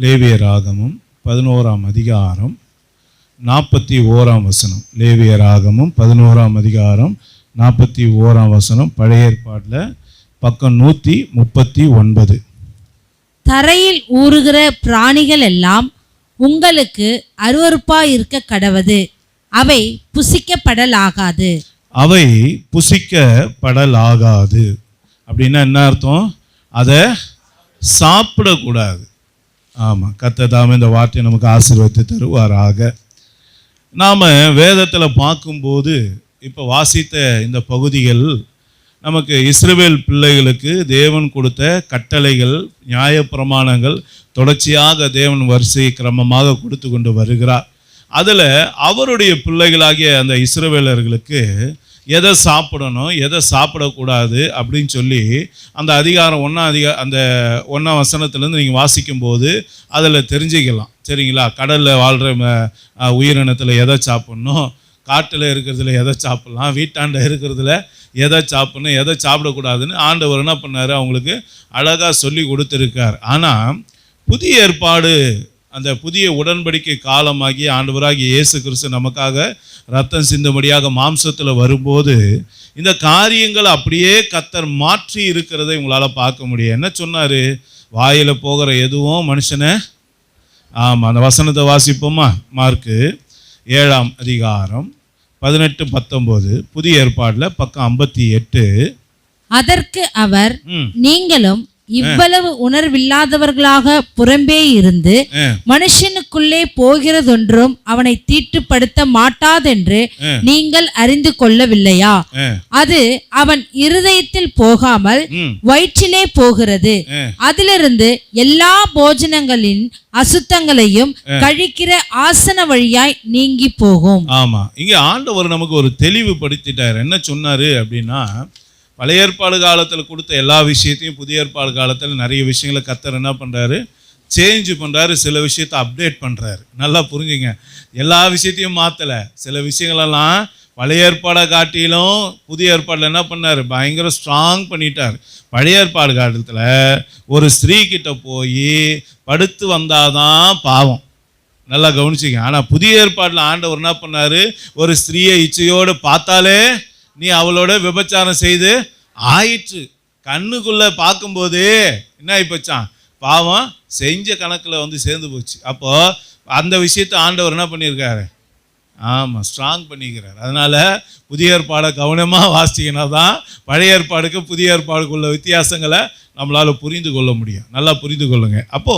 லேவியராகமம் 11ஆம் அதிகாரம் 41ஆம் வசனம். லேவியராகமம் 11ஆம் அதிகாரம் 41ஆம் வசனம். பழைய ஏற்பாட்டில் பக்கம் 139. தரையில் ஊறுகிற பிராணிகள் எல்லாம் உங்களுக்கு அருவருப்பாய் இருக்க கடவது, அவை புசிக்கப்படலாகாது. அவை புசிக்கப்படலாகாது அப்படின்னா என்ன அர்த்தம்? அதை சாப்பிடக்கூடாது. ஆமாம், கர்த்தர் தாமே இந்த வார்த்தையை நமக்கு ஆசீர்வதித்து தருவாராக. நாம் வேதத்தில் பார்க்கும்போது இப்போ வாசித்த இந்த பகுதிகள் நமக்கு இஸ்ரவேல் பிள்ளைகளுக்கு தேவன் கொடுத்த கட்டளைகள், நியாயப்பிரமாணங்கள் தொடர்ச்சியாக தேவன் வரிசை கிரமமாக கொடுத்து கொண்டு வருகிறார். அதில் அவருடைய பிள்ளைகளாகிய அந்த இஸ்ரவேலர்களுக்கு எதை சாப்பிடணும், எதை சாப்பிடக்கூடாது அப்படின்னு சொல்லி அந்த அதிகாரம் அந்த 1ஆம் வசனத்துலேருந்து நீங்கள் வாசிக்கும்போது அதில் தெரிஞ்சுக்கலாம். சரிங்களா? கடலில் வாழ்கிற உயிரினத்தில் எதை சாப்பிட்ணும், காட்டில் இருக்கிறதுல எதை சாப்பிட்லாம், வீட்டாண்ட இருக்கிறதுல எதை சாப்பிட்ணும், எதை சாப்பிடக்கூடாதுன்னு ஆண்டவர் என்ன பண்ணார், அவங்களுக்கு அழகாக சொல்லி கொடுத்துருக்கார். ஆனால் புதிய ஏற்பாடு, அந்த புதிய உடன்படிக்கை காலமாகி ஆண்டவராகிய இயேசு கிறிஸ்து நமக்காக ரத்தம் சிந்தும்படியாக மாம்சத்தில் வரும்போது இந்த காரியங்கள் அப்படியே கர்த்தர் மாற்றி இருக்கிறதை உங்களால் பார்க்க முடியும். என்ன சொன்னார்? வாயில் போகிற எதுவும் மனுஷனை, ஆமாம் அந்த வசனத்தை வாசிப்போமா? மார்க்கு 7ஆம் அதிகாரம் 18-19 புதிய ஏற்பாட்டில் பக்கம் 58. அதற்கு அவர், நீங்களும் இவ்வளவு உணர்வில்லாதவர்களாக புறம்பே இருந்து மனுஷனுக்குள்ளே போகிறதொன்றும் அவனை தீட்டுப்படுத்த மாட்டாதென்று நீங்கள் அறிந்து கொள்ளவில்லையா? அது அவன் இருதயத்தில் போகாமல் வயிற்றிலே போகிறது, அதிலிருந்து எல்லா போஜனங்களின் அசுத்தங்களையும் கழிக்கிற ஆசன வழியாய் நீங்கி போகும். ஆமா, இங்க ஆண்டவர் நமக்கு ஒரு தெளிவுபடுத்திட்டார். என்ன சொன்னாரு அப்படின்னா, பழைய ஏற்பாடு காலத்தில் கொடுத்த எல்லா விஷயத்தையும் புதிய ஏற்பாடு காலத்தில் நிறைய விஷயங்களை கர்த்தர் என்ன பண்ணுறாரு, சேஞ்ச் பண்ணுறாரு, சில விஷயத்தை அப்டேட் பண்ணுறாரு. நல்லா புரிஞ்சுங்க, எல்லா விஷயத்தையும் மாற்றலை. சில விஷயங்களெல்லாம் பழைய ஏற்பாடை காட்டிலும் புதிய ஏற்பாடில் என்ன பண்ணார், பயங்கர ஸ்ட்ராங் பண்ணிட்டார். பழைய ஏற்பாடு காலத்தில் ஒரு ஸ்திரீ கிட்ட போய் படுத்து வந்தாதான் பாவம், நல்லா கவனிச்சிங்க. ஆனால் புதிய ஏற்பாட்டில் ஆண்டவர் என்ன பண்ணார், ஒரு ஸ்திரீயை இச்சையோடு பார்த்தாலே நீ அவளோட விபச்சாரம் செய்து ஆயிற்று. கண்ணுக்குள்ளே பார்க்கும்போது என்ன ஆகி போச்சான், பாவம் செஞ்ச கணக்கில் சேர்ந்து போச்சு. அப்போது அந்த விஷயத்தை ஆண்டவர் என்ன பண்ணியிருக்காரு, ஆமாம் ஸ்ட்ராங் பண்ணிக்கிறார். அதனால் புதிய ஏற்பாடை கவனமாக வாசிச்சிங்கன்னா தான் பழைய ஏற்பாடுக்கு புதிய ஏற்பாடுக்குள்ள வித்தியாசங்களை நம்மளால் புரிந்து கொள்ள முடியும். நல்லா புரிந்து கொள்ளுங்க. அப்போது